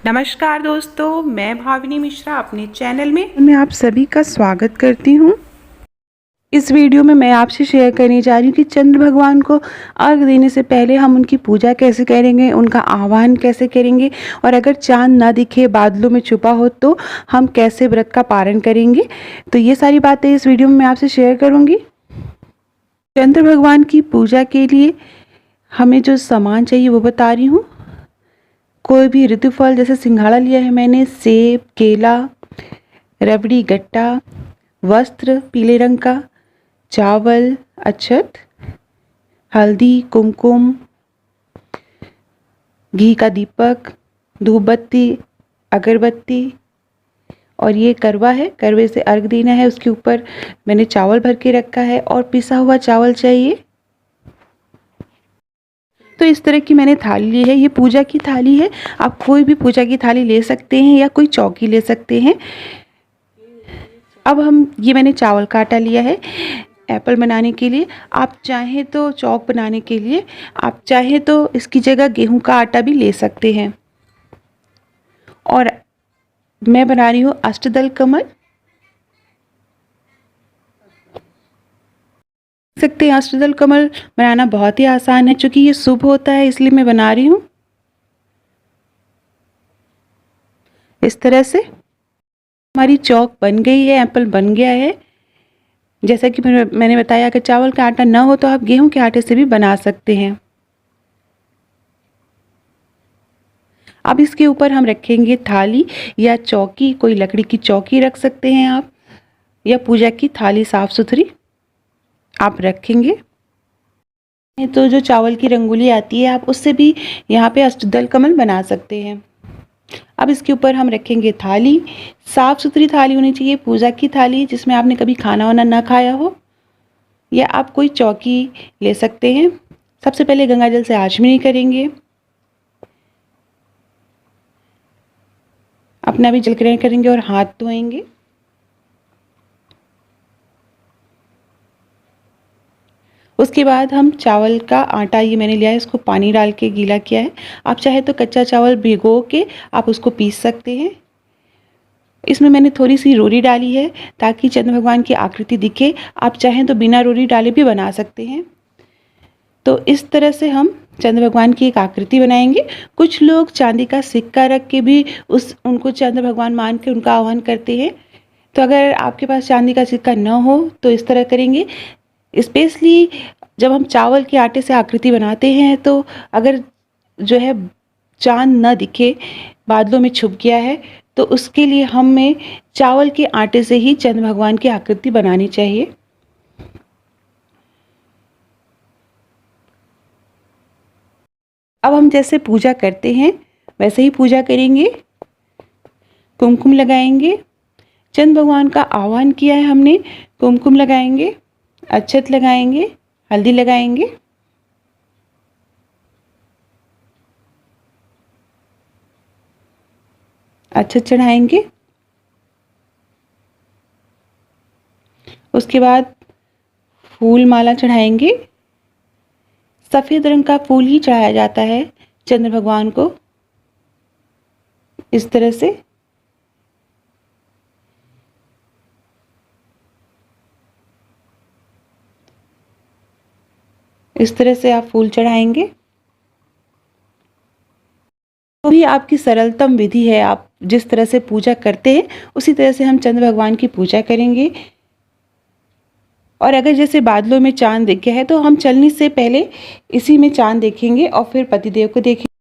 नमस्कार दोस्तों, मैं भाविनी मिश्रा अपने चैनल में मैं आप सभी का स्वागत करती हूँ। इस वीडियो में मैं आपसे शेयर करने जा रही हूँ कि चंद्र भगवान को अर्घ देने से पहले हम उनकी पूजा कैसे करेंगे, उनका आह्वान कैसे करेंगे और अगर चांद ना दिखे, बादलों में छुपा हो तो हम कैसे व्रत का पारण करेंगे। तो ये सारी बातें इस वीडियो में मैं आपसे शेयर करूँगी। चंद्र भगवान की पूजा के लिए हमें जो सामान चाहिए वो बता रही हूँ। कोई भी ऋतु फल जैसे सिंघाड़ा लिया है मैंने, सेब, केला, रबड़ी, गट्टा, वस्त्र पीले रंग का, चावल, अक्षत, हल्दी, कुमकुम, घी का दीपक, धूप बत्ती, अगरबत्ती और ये करवा है, करवे से अर्घ देना है। उसके ऊपर मैंने चावल भर के रखा है और पिसा हुआ चावल चाहिए। तो इस तरह की मैंने थाली ली है, ये पूजा की थाली है। आप कोई भी पूजा की थाली ले सकते हैं या कोई चौकी ले सकते हैं। अब ये मैंने चावल का आटा लिया है एप्पल बनाने के लिए। आप चाहें तो चौक बनाने के लिए आप चाहें तो इसकी जगह गेहूं का आटा भी ले सकते हैं। और मैं बना रही हूँ अष्टदल कमल। सकते हैं अष्टदल कमल बनाना बहुत ही आसान है, क्योंकि ये शुभ होता है इसलिए मैं बना रही हूँ इस तरह से। हमारी चौक बन गई है, एप्पल बन गया है। जैसा कि मैंने बताया, अगर चावल का आटा ना हो तो आप गेहूं के आटे से भी बना सकते हैं। अब इसके ऊपर हम रखेंगे थाली या चौकी, कोई लकड़ी की चौकी रख सकते हैं आप, या पूजा की थाली साफ सुथरी आप रखेंगे। तो जो चावल की रंगोली आती है आप उससे भी यहाँ पे अष्टदल कमल बना सकते हैं। अब इसके ऊपर हम रखेंगे थाली। साफ सुथरी थाली होनी चाहिए, पूजा की थाली जिसमें आपने कभी खाना वाना ना खाया हो। या आप कोई चौकी ले सकते हैं। सबसे पहले गंगा जल से आचमनी करेंगे, अपना भी जल ग्रहण करेंगे और हाथ धोएंगे। उसके बाद हम चावल का आटा, ये मैंने लिया है, इसको पानी डाल के गीला किया है। आप चाहे तो कच्चा चावल भिगो के आप उसको पीस सकते हैं। इसमें मैंने थोड़ी सी रोरी डाली है ताकि चंद्र भगवान की आकृति दिखे। आप चाहें तो बिना रोरी डाले भी बना सकते हैं। तो इस तरह से हम चंद्र भगवान की एक आकृति बनाएंगे। कुछ लोग चांदी का सिक्का रख के भी उनको चंद्र भगवान मान के उनका आह्वान करते हैं। तो अगर आपके पास चांदी का सिक्का न हो तो इस तरह करेंगे। स्पेशली जब हम चावल के आटे से आकृति बनाते हैं तो अगर जो है चांद न दिखे, बादलों में छुप गया है, तो उसके लिए हमें चावल के आटे से ही चंद्र भगवान की आकृति बनानी चाहिए। अब हम जैसे पूजा करते हैं वैसे ही पूजा करेंगे। कुमकुम लगाएंगे, चंद्र भगवान का आह्वान किया है हमने, कुमकुम लगाएंगे, अक्षत लगाएंगे, हल्दी लगाएंगे। अक्षत चढ़ाएंगे। उसके बाद फूल माला चढ़ाएंगे। सफ़ेद रंग का फूल ही चढ़ाया जाता है चंद्र भगवान को, इस तरह से। इस तरह से आप फूल चढ़ाएंगे। तो भी आपकी सरलतम विधि है, आप जिस तरह से पूजा करते हैं उसी तरह से हम चंद्र भगवान की पूजा करेंगे। और अगर जैसे बादलों में चांद दिख गया है तो हम चलने से पहले इसी में चांद देखेंगे और फिर पतिदेव को देखेंगे।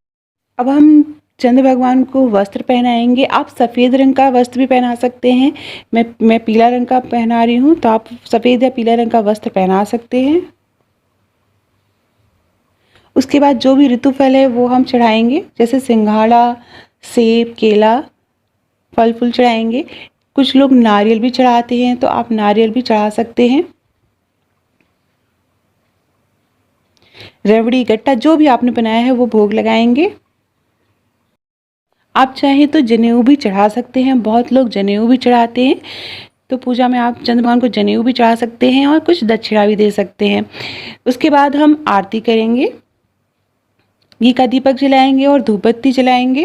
अब हम चंद्र भगवान को वस्त्र पहनाएंगे। आप सफ़ेद रंग का वस्त्र भी पहना सकते हैं। मैं पीला रंग का पहना रही हूँ, तो आप सफ़ेद या पीला रंग का वस्त्र पहना सकते हैं। उसके बाद जो भी ऋतु फल है वो हम चढ़ाएंगे, जैसे सिंघाड़ा, सेब, केला, फल फूल चढ़ाएंगे। कुछ लोग नारियल भी चढ़ाते हैं, तो आप नारियल भी चढ़ा सकते हैं। रबड़ी, गट्टा, जो भी आपने बनाया है वो भोग लगाएंगे। आप चाहें तो जनेऊ भी चढ़ा सकते हैं, बहुत लोग जनेऊ भी चढ़ाते हैं। तो पूजा में आप चंद्र भगवान को जनेऊ भी चढ़ा सकते हैं और कुछ दक्षिणा भी दे सकते हैं। उसके बाद हम आरती करेंगे, घी का दीपक जलाएंगे और धूप बत्ती जलाएंगे।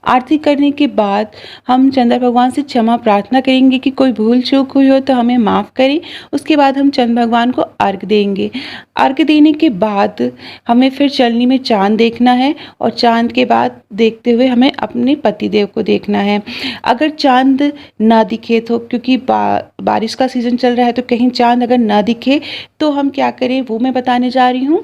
आरती करने के बाद हम चंद्र भगवान से क्षमा प्रार्थना करेंगे कि कोई भूल चूक हुई हो तो हमें माफ़ करें। उसके बाद हम चंद्र भगवान को अर्घ देंगे। अर्घ देने के बाद हमें फिर चलनी में चाँद देखना है और चाँद के बाद देखते हुए हमें अपने पतिदेव को देखना है। अगर चाँद ना दिखे तो, क्योंकि बारिश का सीज़न चल रहा है, तो कहीं चाँद अगर ना दिखे तो हम क्या करें वो मैं बताने जा रही हूँ।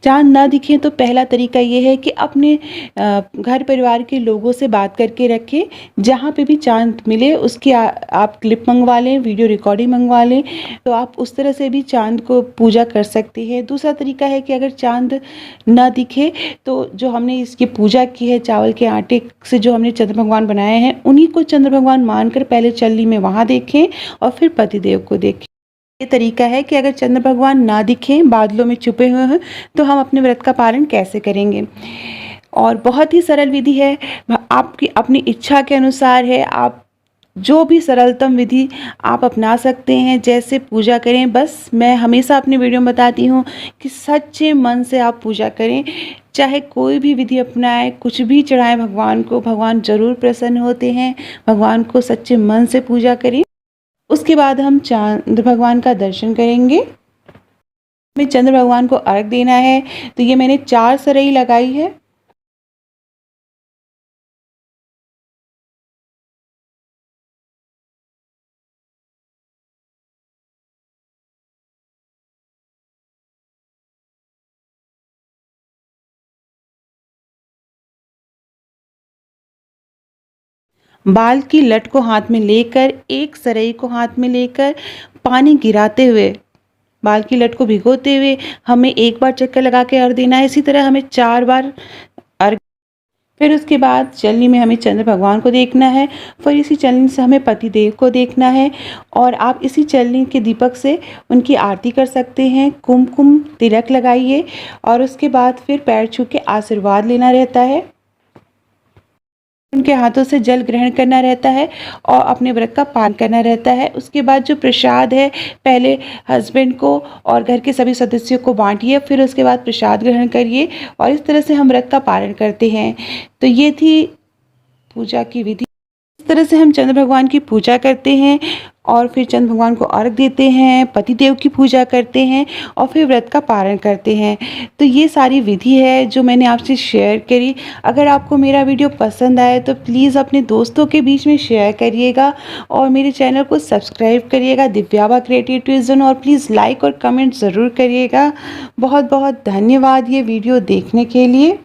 चाँद ना दिखे तो पहला तरीका ये है कि अपने घर परिवार के लोगों से बात करके रखें। जहाँ पे भी चाँद मिले उसकी आप क्लिप मंगवा लें, वीडियो रिकॉर्डिंग मंगवा लें, तो आप उस तरह से भी चाँद को पूजा कर सकते हैं। दूसरा तरीका है कि अगर चाँद ना दिखे तो जो हमने इसकी पूजा की है, चावल के आटे से जो हमने चंद्र भगवान बनाए हैं, उन्हीं को चंद्र भगवान मानकर पहले चलनी में वहाँ देखें और फिर पतिदेव को देखें। ये तरीका है कि अगर चंद्र भगवान ना दिखें, बादलों में छुपे हुए हैं, तो हम अपने व्रत का पालन कैसे करेंगे। और बहुत ही सरल विधि है, आपकी अपनी इच्छा के अनुसार है। आप जो भी सरलतम विधि आप अपना सकते हैं, जैसे पूजा करें। बस मैं हमेशा अपनी वीडियो में बताती हूँ कि सच्चे मन से आप पूजा करें। चाहे कोई भी विधि अपनाएं, कुछ भी चढ़ाएं भगवान को, भगवान ज़रूर प्रसन्न होते हैं। भगवान को सच्चे मन से पूजा करें। उसके बाद हम चंद्र भगवान का दर्शन करेंगे। हमें चंद्र भगवान को अर्घ देना है, तो ये मैंने 4 सरई लगाई है। बाल की लट को हाथ में लेकर, एक सरई को हाथ में लेकर, पानी गिराते हुए, बाल की लट को भिगोते हुए हमें एक बार चक्कर लगा के अर्घ देना है। इसी तरह हमें 4 बार अर्घ। फिर उसके बाद चलनी में हमें चंद्र भगवान को देखना है। फिर इसी चलनी से हमें पतिदेव को देखना है और आप इसी चलनी के दीपक से उनकी आरती कर सकते हैं। कुमकुम तिलक लगाइए और उसके बाद फिर पैर छू के आशीर्वाद लेना रहता है। उनके हाथों से जल ग्रहण करना रहता है और अपने व्रत का पालन करना रहता है। उसके बाद जो प्रसाद है, पहले हस्बैंड को और घर के सभी सदस्यों को बांटिए, फिर उसके बाद प्रसाद ग्रहण करिए और इस तरह से हम व्रत का पालन करते हैं। तो ये थी पूजा की विधि। इस तरह से हम चंद्र भगवान की पूजा करते हैं और फिर चंद्र भगवान को अर्घ देते हैं, पतिदेव की पूजा करते हैं और फिर व्रत का पारण करते हैं। तो ये सारी विधि है जो मैंने आपसे शेयर करी। अगर आपको मेरा वीडियो पसंद आए तो प्लीज़ अपने दोस्तों के बीच में शेयर करिएगा और मेरे चैनल को सब्सक्राइब करिएगा, दिव्याबा क्रिएटिव ट्विज़न, और प्लीज़ लाइक और कमेंट ज़रूर करिएगा। बहुत बहुत धन्यवाद ये वीडियो देखने के लिए।